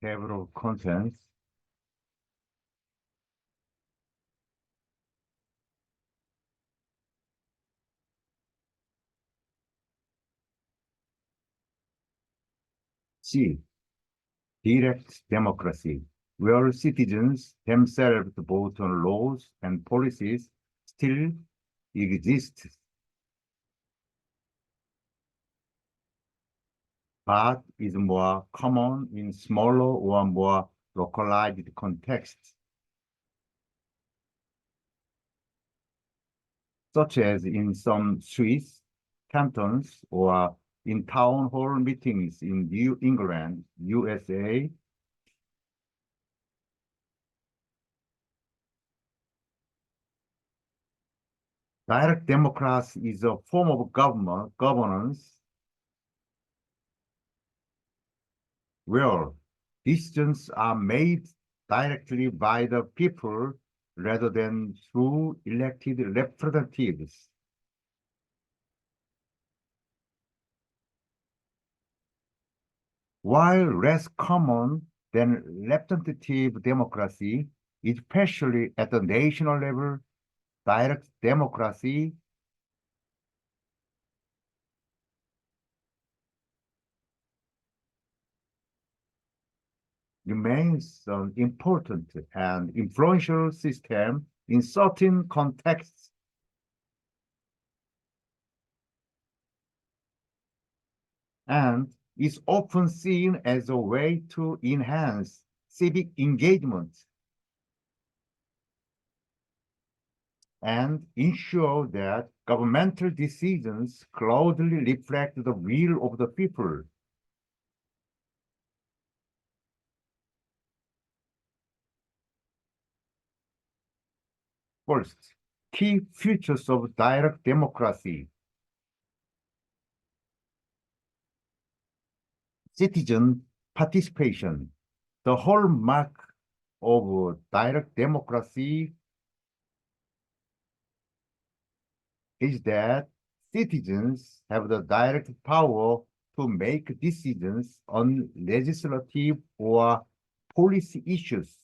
Table of contents. C. Direct democracy, where citizens themselves vote on laws and policies, still exists, but is more common in smaller or more localized contexts, such as in some Swiss cantons or in town hall meetings in New England, USA. Direct democracy is a form of governance where decisions are made directly by the people rather than through elected representatives. While less common than representative democracy, especially at the national level, direct democracy remains an important and influential system in certain contexts. And is often seen as a way to enhance civic engagement and ensure that governmental decisions closely reflect the will of the people. First, key features of direct democracy. Citizen participation. The hallmark of direct democracy is that citizens have the direct power to make decisions on legislative or policy issues.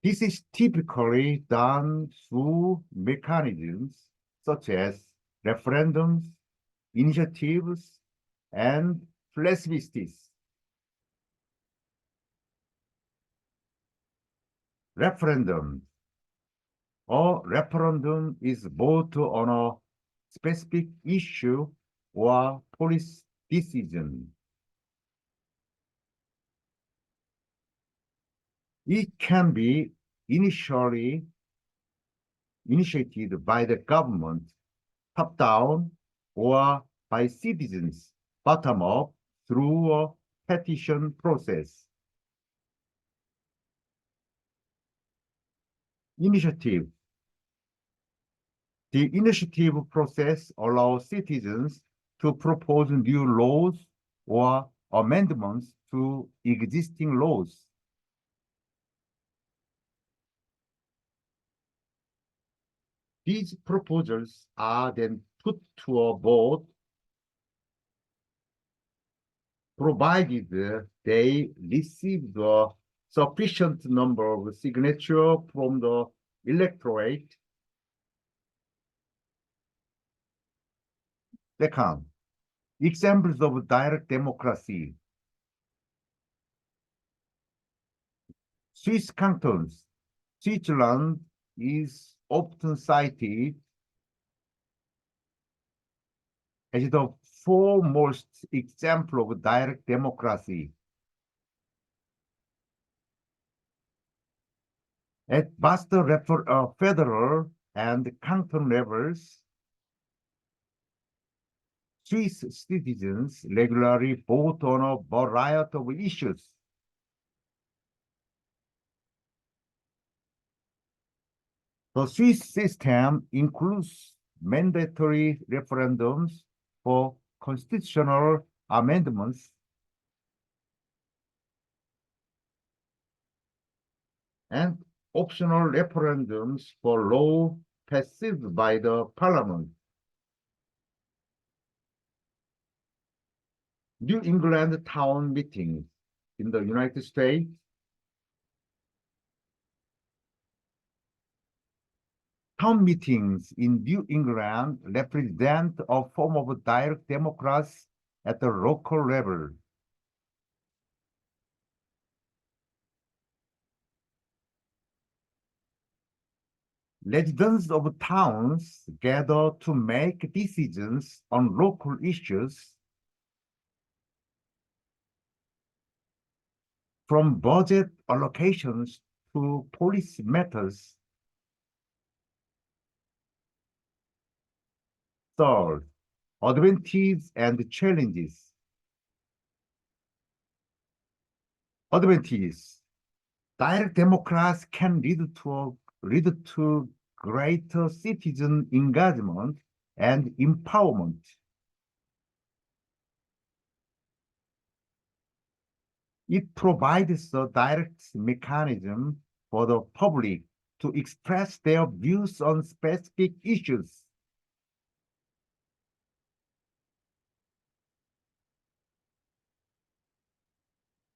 This is typically done through mechanisms such as referendums, initiatives, and plebiscites. Referendum. A referendum is vote on a specific issue or policy decision. It can be initiated by the government, top-down, or by citizens, bottom-up, through a petition process. Initiative. The initiative process allows citizens to propose new laws or amendments to existing laws. These proposals are then put to a vote, provided they receive the sufficient number of signatures from the electorate. Second, examples of direct democracy. Swiss cantons. Switzerland is often cited as the foremost example of direct democracy. At vast federal and canton levels, Swiss citizens regularly vote on a variety of issues. The Swiss system includes mandatory referendums for constitutional amendments and optional referendums for law passed by the parliament. New England town meetings in the United States. Town meetings in New England represent a form of direct democracy at the local level. Residents of towns gather to make decisions on local issues, from budget allocations to policy matters. Third, advantages and challenges. Advantages. Direct democracy can lead to greater citizen engagement and empowerment. It provides a direct mechanism for the public to express their views on specific issues.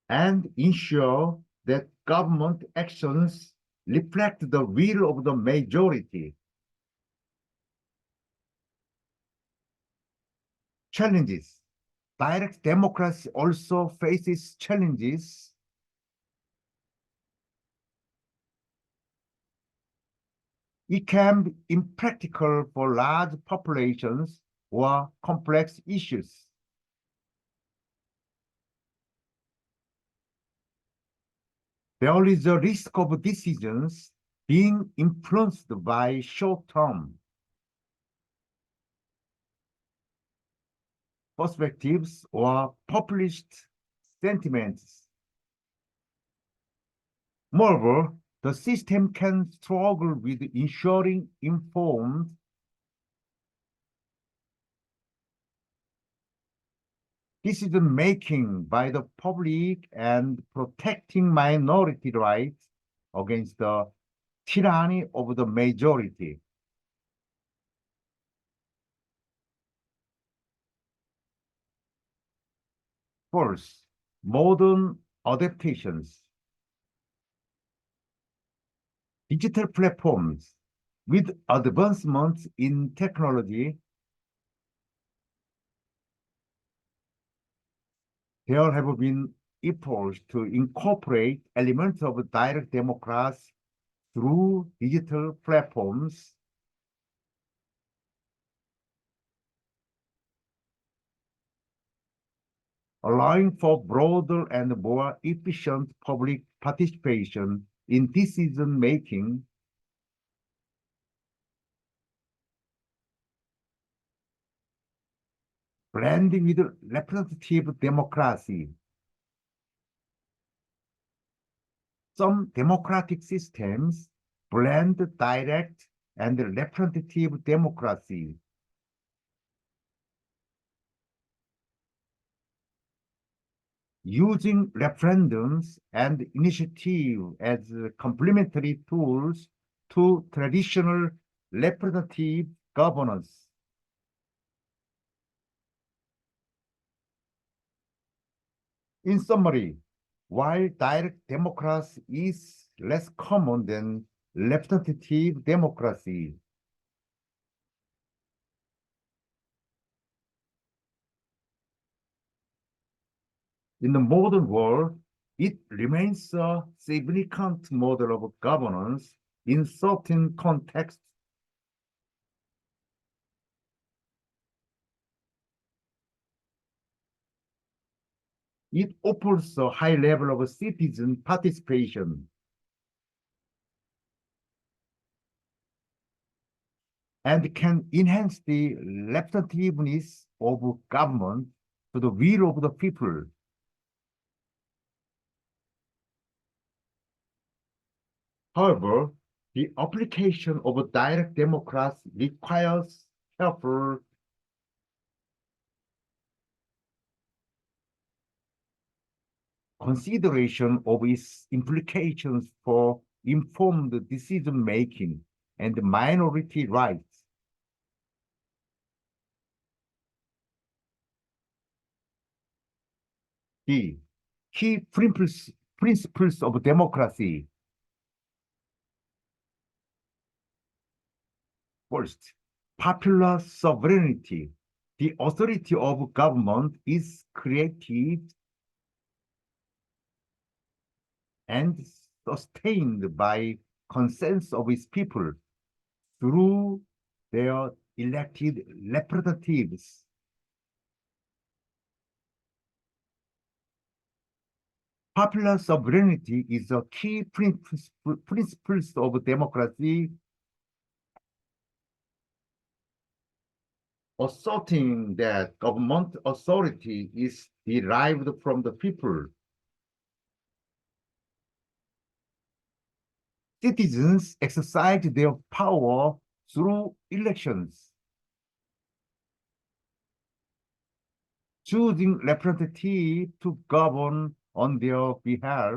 And ensure that government actions reflect the will of the majority. Challenges. Direct democracy also faces challenges. It can be impractical for large populations or complex issues. There is a risk of decisions being influenced by short-term perspectives or populist sentiments. Moreover, the system can struggle with ensuring informed decision-making by the public and protecting minority rights against the tyranny of the majority. First, modern adaptations. Digital platforms. With advancements in technology, there have been efforts to incorporate elements of direct democracy through digital platforms, allowing for broader and more efficient public participation in decision-making. Blending with representative democracy. Some democratic systems blend direct and representative democracy. Using referendums and initiative as complementary tools to traditional representative governance. In summary, while direct democracy is less common than representative democracy, in the modern world, it remains a significant model of governance in certain contexts. It offers a high level of citizen participation and can enhance the representativeness of government to the will of the people. However, the application of direct democracy requires careful consideration of its implications for informed decision-making and minority rights. D. Key principles of democracy. First, popular sovereignty. The authority of government is created and sustained by consent of its people through their elected representatives. Popular sovereignty is a key principles of democracy, asserting that government authority is derived from the people. Citizens exercise their power through elections, choosing representatives to govern on their behalf.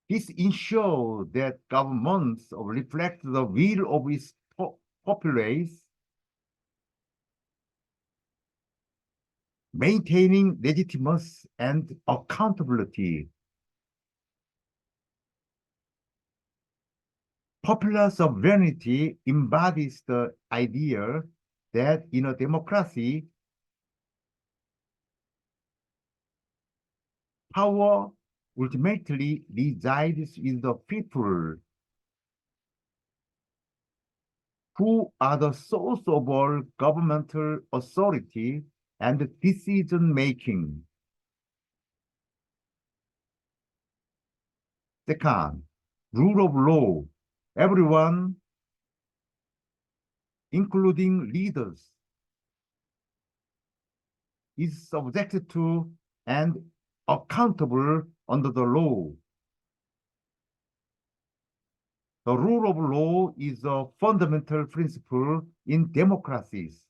This ensures that governments reflect the will of its populace, maintaining legitimacy and accountability. Popular sovereignty embodies the idea that in a democracy, power ultimately resides in the people, who are the source of all governmental authority and decision-making. Second, rule of law. Everyone, including leaders, is subjected to and accountable under the law. The rule of law is a fundamental principle in democracies.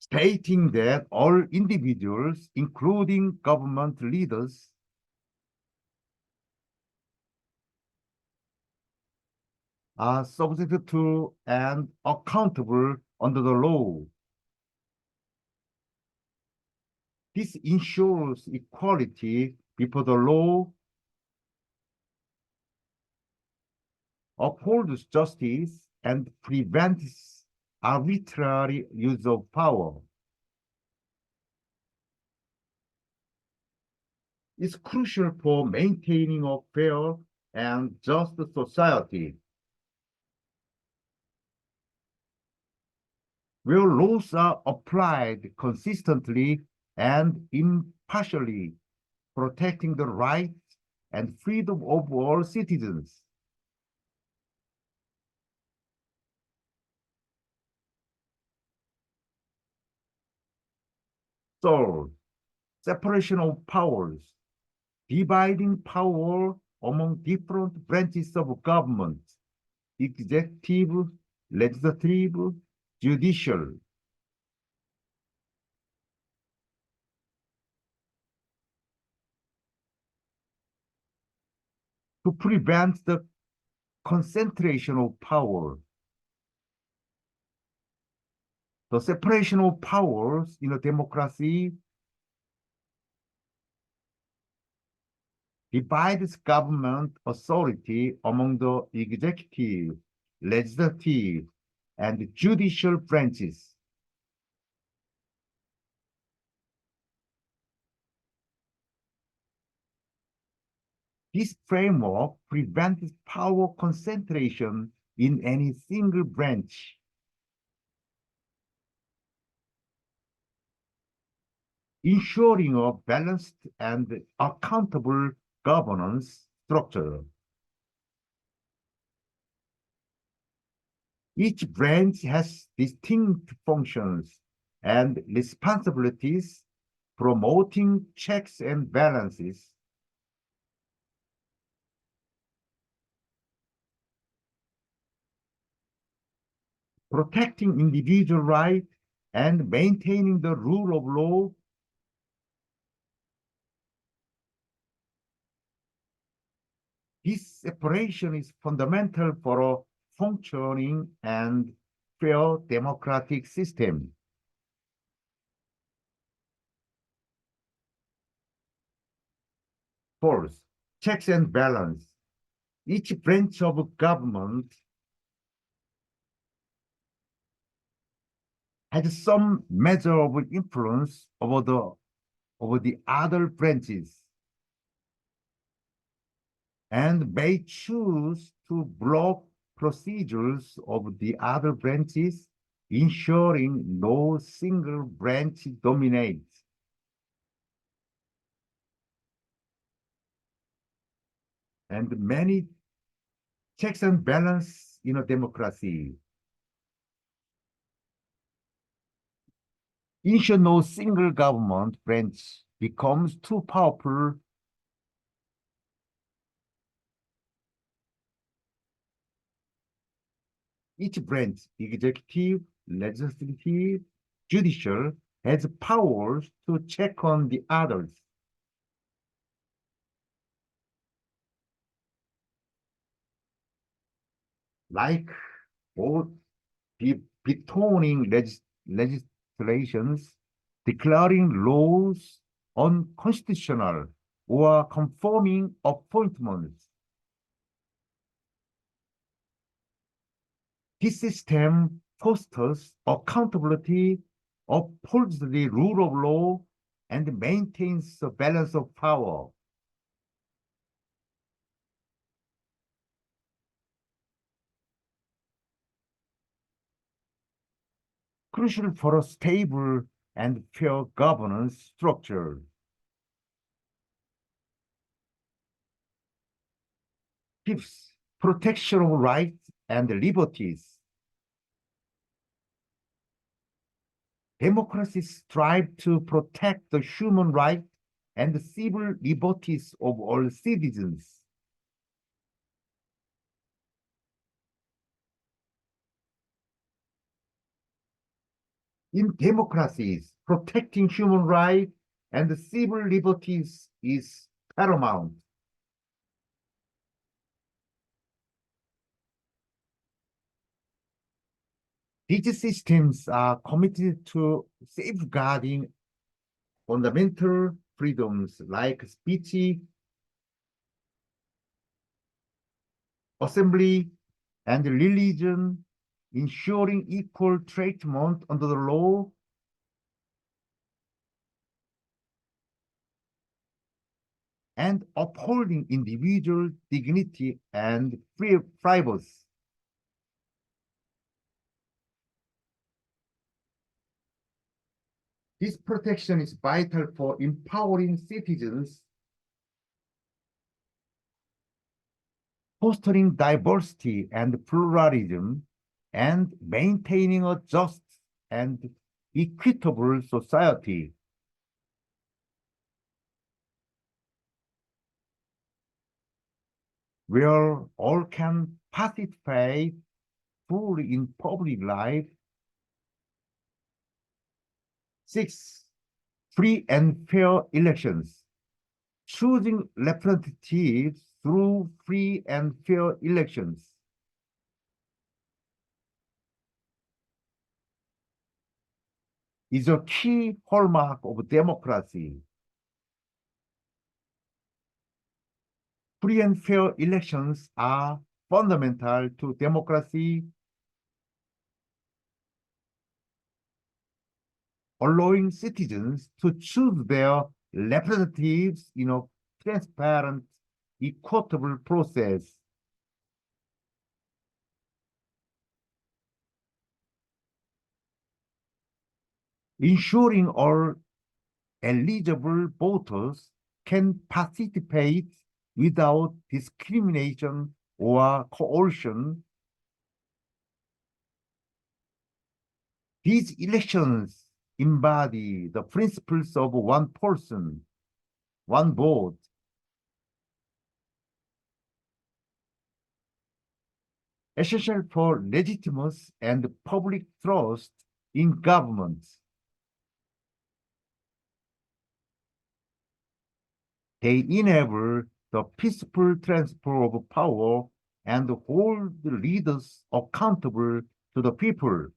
Stating that all individuals, including government leaders, are subject to and accountable under the law. This ensures equality before the law, upholds justice, and prevents arbitrary use of power. It's crucial for maintaining a fair and just society, where laws are applied consistently and impartially, protecting the rights and freedom of all citizens. Third, separation of powers, dividing power among different branches of government, executive, legislative, judicial. To prevent the concentration of power. The separation of powers in a democracy divides government authority among the executive, legislative, and judicial branches. This framework prevents power concentration in any single branch, ensuring a balanced and accountable governance structure. Each branch has distinct functions and responsibilities, promoting checks and balances, protecting individual rights, and maintaining the rule of law. This separation is fundamental for a functioning and fair democratic system. Fourth, checks and balance. Each branch of government has some measure of influence over the other branches and may choose to block procedures of the other branches, ensuring no single branch dominates. And many checks and balance in a democracy ensure no single government branch becomes too powerful. Each branch, executive, legislative, judicial, has powers to check on the others. Like both betoning legislations, declaring laws unconstitutional, or confirming appointments. This system fosters accountability, upholds the rule of law, and maintains a balance of power. Crucial for a stable and fair governance structure. Fifth, protection of rights and liberties. Democracies strive to protect the human rights and the civil liberties of all citizens. In democracies, protecting human rights and the civil liberties is paramount. These systems are committed to safeguarding fundamental freedoms like speech, assembly, and religion, ensuring equal treatment under the law, and upholding individual dignity and privacy. This protection is vital for empowering citizens, fostering diversity and pluralism, and maintaining a just and equitable society. Where all can participate fully in public life. Six, free and fair elections. Choosing representatives through free and fair elections. Is a key hallmark of democracy. Free and fair elections are fundamental to democracy, allowing citizens to choose their representatives in a transparent, equitable process. Ensuring all eligible voters can participate without discrimination or coercion. These elections embody the principles of one person, one vote, essential for legitimacy and public trust in government. They enable the peaceful transfer of power and hold the leaders accountable to the people.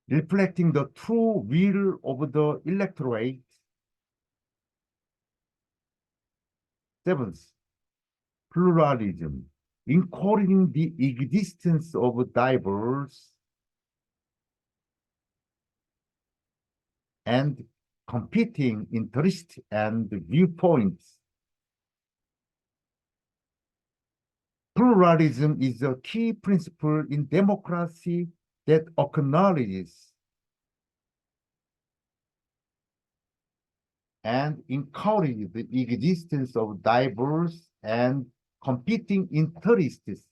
Reflecting the true will of the electorate. Seventh, pluralism, encouraging the existence of diverse and competing interests and viewpoints. Pluralism is a key principle in democracy that acknowledges and encourages the existence of diverse and competing interests,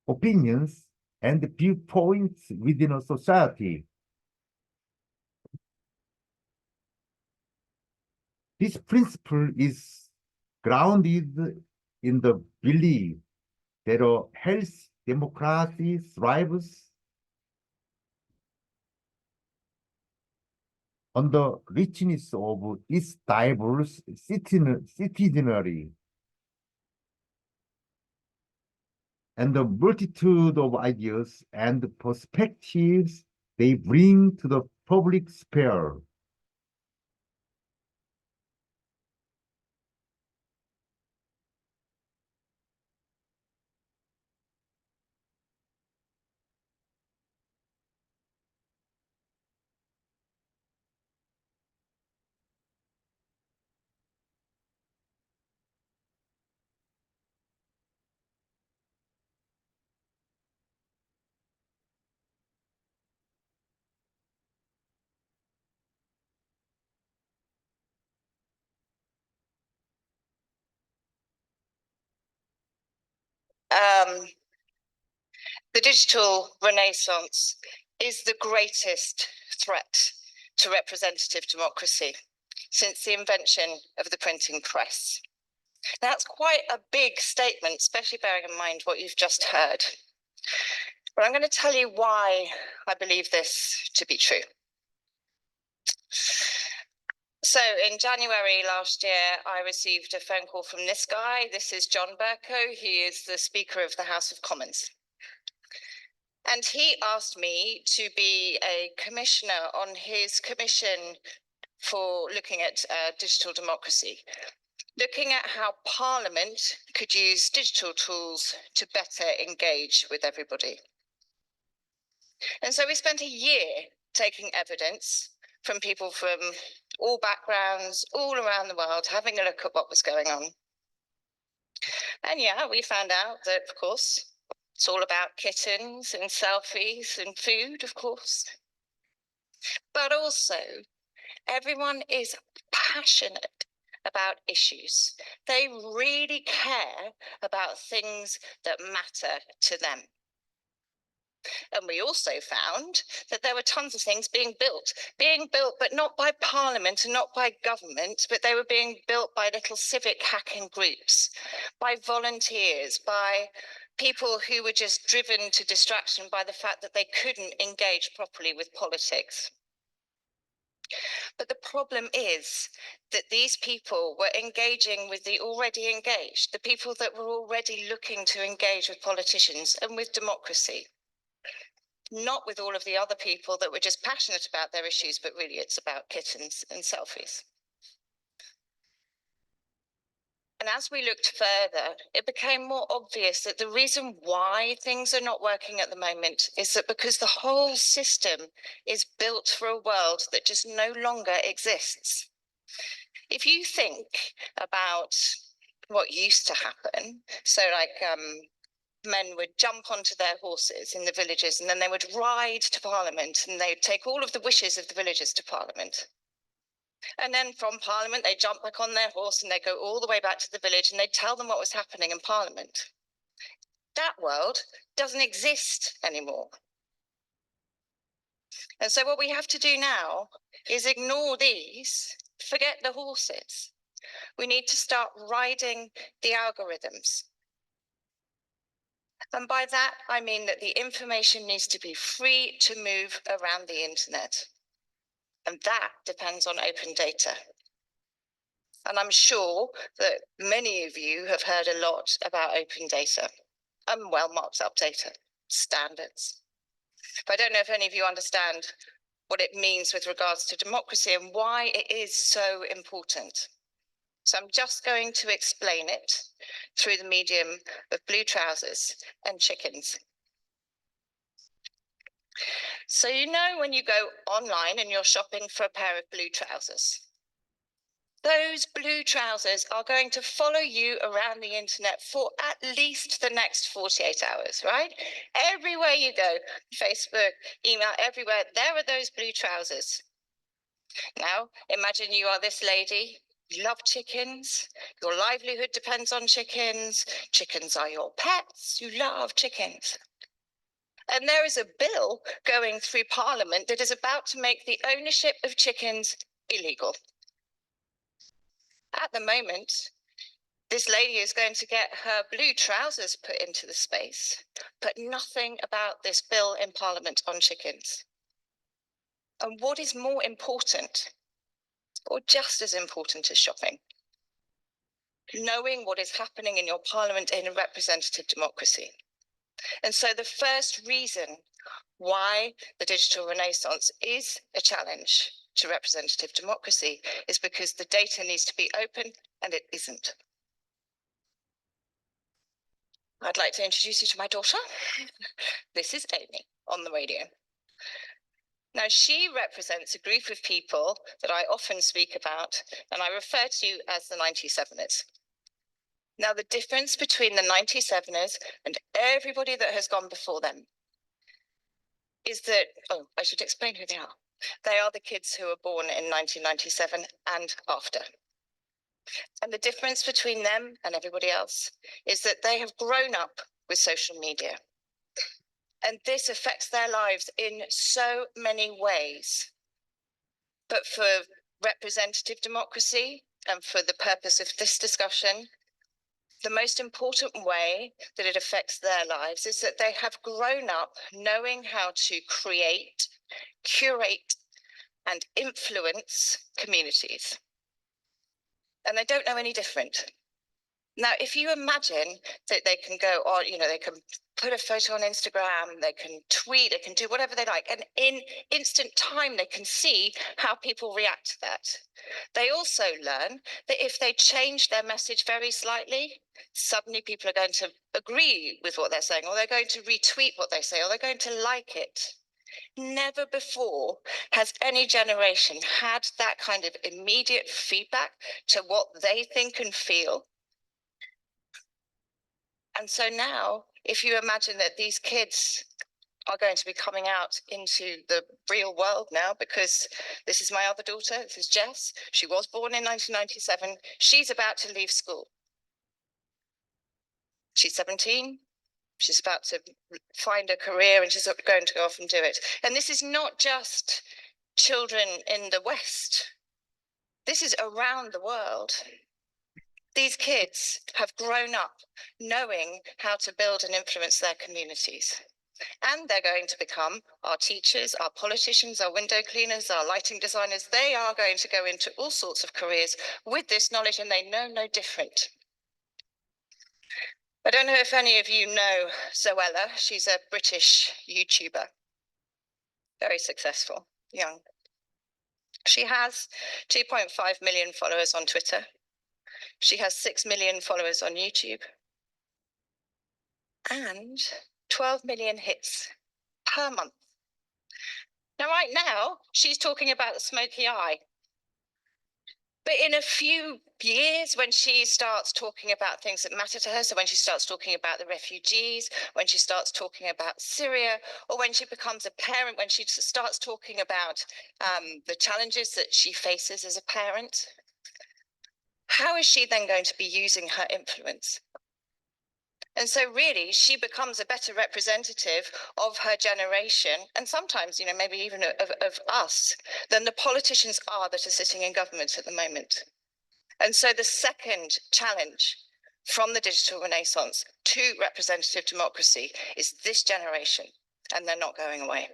opinions, and viewpoints within a society. This principle is grounded in the belief that a healthy democracy thrives on the richness of its diverse citizenry and the multitude of ideas and perspectives they bring to the public sphere. The digital renaissance is the greatest threat to representative democracy since the invention of the printing press. That's quite a big statement, especially bearing in mind what you've just heard. But I'm going to tell you why I believe this to be true. So in January last year, I received a phone call from this guy. This is John Bercow. He is the Speaker of the House of Commons. And he asked me to be a commissioner on his commission for looking at digital democracy, looking at how Parliament could use digital tools to better engage with everybody. And so we spent a year taking evidence from people from all backgrounds, all around the world, having a look at what was going on. And yeah, we found out that, of course, it's all about kittens and selfies and food, of course. But also, everyone is passionate about issues. They really care about things that matter to them. And we also found that there were tons of things being built, but not by Parliament and not by government, but they were being built by little civic hacking groups, by volunteers, by people who were just driven to distraction by the fact that they couldn't engage properly with politics. But the problem is that these people were engaging with the already engaged, the people that were already looking to engage with politicians and with democracy. Not with all of the other people that were just passionate about their issues, but really it's about kittens and selfies. And as we looked further, it became more obvious that the reason why things are not working at the moment is that because the whole system is built for a world that just no longer exists. If you think about what used to happen, so like men would jump onto their horses in the villages and then they would ride to Parliament and they'd take all of the wishes of the villagers to Parliament. And then from Parliament, they jump back on their horse and they go all the way back to the village and they tell them what was happening in Parliament. That world doesn't exist anymore. And so what we have to do now is ignore these, forget the horses. We need to start riding the algorithms. And by that, I mean that the information needs to be free to move around the internet. And that depends on open data. And I'm sure that many of you have heard a lot about open data and well marked up data standards. But I don't know if any of you understand what it means with regards to democracy and why it is so important. So I'm just going to explain it through the medium of blue trousers and chickens. So you know when you go online and you're shopping for a pair of blue trousers, those blue trousers are going to follow you around the internet for at least the next 48 hours, right? Everywhere you go, Facebook, email, everywhere, there are those blue trousers. Now, imagine you are this lady, you love chickens, your livelihood depends on chickens, chickens are your pets, you love chickens. And there is a bill going through Parliament that is about to make the ownership of chickens illegal. At the moment, this lady is going to get her blue trousers put into the space, but nothing about this bill in Parliament on chickens. And what is more important, or just as important as shopping? Knowing what is happening in your Parliament in a representative democracy. And so the first reason why the digital renaissance is a challenge to representative democracy is because the data needs to be open and it isn't. I'd like to introduce you to my daughter. This is Amy on the radio. Now, she represents a group of people that I often speak about, and I refer to as the 97ers. Now, the difference between the 97ers and everybody that has gone before them is that, oh, I should explain who they are. They are the kids who were born in 1997 and after. And the difference between them and everybody else is that they have grown up with social media. And this affects their lives in so many ways. But for representative democracy and for the purpose of this discussion, the most important way that it affects their lives is that they have grown up knowing how to create, curate, and influence communities. And they don't know any different. Now, if you imagine that they can go on, they can put a photo on Instagram, they can tweet, they can do whatever they like, and in instant time, they can see how people react to that. They also learn that if they change their message very slightly, suddenly people are going to agree with what they're saying, or they're going to retweet what they say, or they're going to like it. Never before has any generation had that kind of immediate feedback to what they think and feel. And so now, if you imagine that these kids are going to be coming out into the real world now, because this is my other daughter, this is Jess. She was born in 1997. She's about to leave school. She's 17. She's about to find a career and she's going to go off and do it. And this is not just children in the West. This is around the world. These kids have grown up knowing how to build and influence their communities. And they're going to become our teachers, our politicians, our window cleaners, our lighting designers. They are going to go into all sorts of careers with this knowledge, and they know no different. I don't know if any of you know Zoella. She's a British YouTuber, very successful, young. She has 2.5 million followers on Twitter. She has 6 million followers on YouTube and 12 million hits per month. Now, right now, she's talking about the smoky eye. But in a few years, when she starts talking about things that matter to her, so when she starts talking about the refugees, when she starts talking about Syria, or when she becomes a parent, when she starts talking about the challenges that she faces as a parent, how is she then going to be using her influence? And so really, she becomes a better representative of her generation, and sometimes, maybe even of us, than the politicians are that are sitting in government at the moment. And so the second challenge from the digital renaissance to representative democracy is this generation, and they're not going away.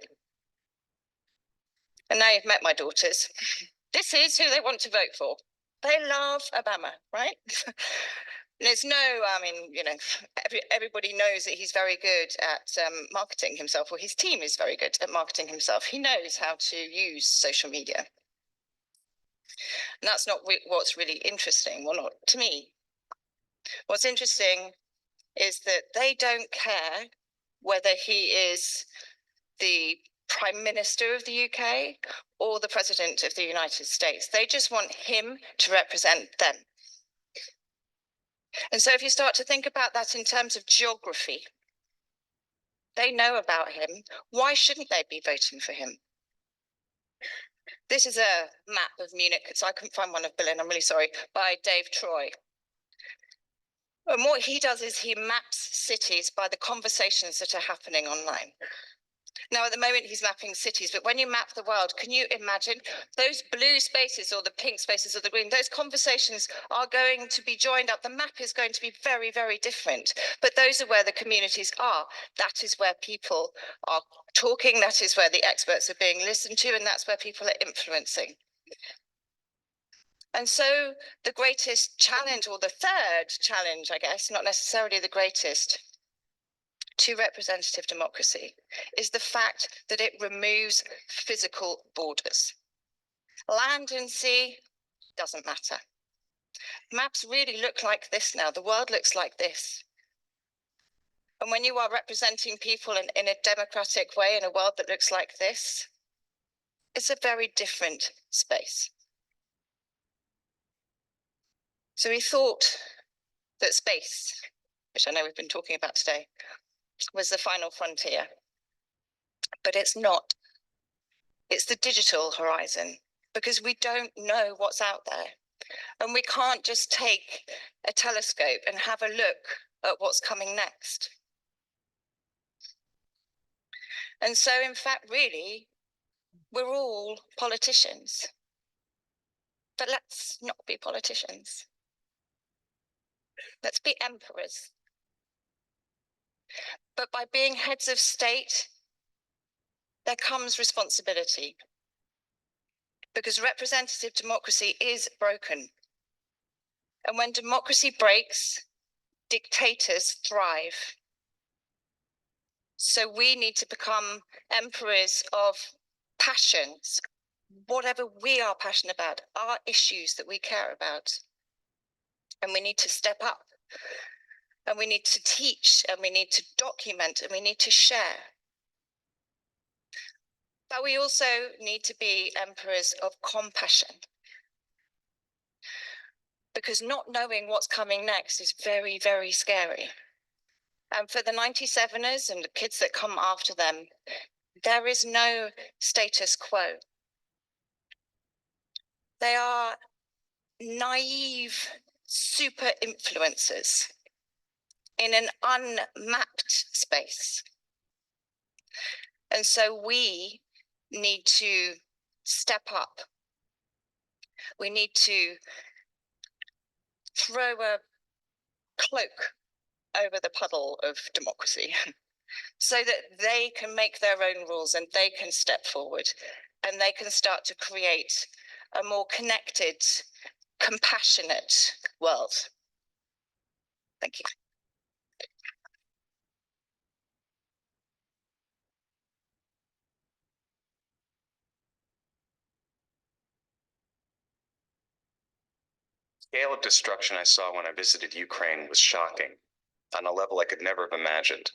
And now you've met my daughters. This is who they want to vote for. They love Obama, right? And it's everybody knows that he's very good at marketing himself, or his team is very good at marketing himself. He knows how to use social media. And that's not what's really interesting. Well, not to me. What's interesting is that they don't care whether he is the Prime Minister of the UK or the President of the United States. They just want him to represent them. And so if you start to think about that in terms of geography, they know about him. Why shouldn't they be voting for him? This is a map of Munich. So I couldn't find one of Berlin, I'm really sorry, by Dave Troy. And what he does is he maps cities by the conversations that are happening online. Now, at the moment, he's mapping cities, but when you map the world, can you imagine those blue spaces or the pink spaces or the green? Those conversations are going to be joined up. The map is going to be very, very different. But those are where the communities are. That is where people are talking. That is where the experts are being listened to, and that's where people are influencing. And so the greatest challenge, or the third challenge, I guess, not necessarily the greatest, to representative democracy is the fact that it removes physical borders. Land and sea doesn't matter. Maps really look like this now. The world looks like this. And when you are representing people in a democratic way in a world that looks like this, it's a very different space. So we thought that space, which I know we've been talking about today, was the final frontier. But it's not. It's the digital horizon, because we don't know what's out there. And we can't just take a telescope and have a look at what's coming next. And so, in fact, really, we're all politicians. But let's not be politicians. Let's be emperors. But by being heads of state, there comes responsibility. Because representative democracy is broken. And when democracy breaks, dictators thrive. So we need to become emperors of passions, whatever we are passionate about, our issues that we care about. And we need to step up, and we need to teach, and we need to document, and we need to share. But we also need to be emperors of compassion. Because not knowing what's coming next is very, very scary. And for the 97ers and the kids that come after them, there is no status quo. They are naive super influencers in an unmapped space. And so we need to step up. We need to throw a cloak over the puddle of democracy so that they can make their own rules and they can step forward and they can start to create a more connected, compassionate world. Thank you. The scale of destruction I saw when I visited Ukraine was shocking, on a level I could never have imagined.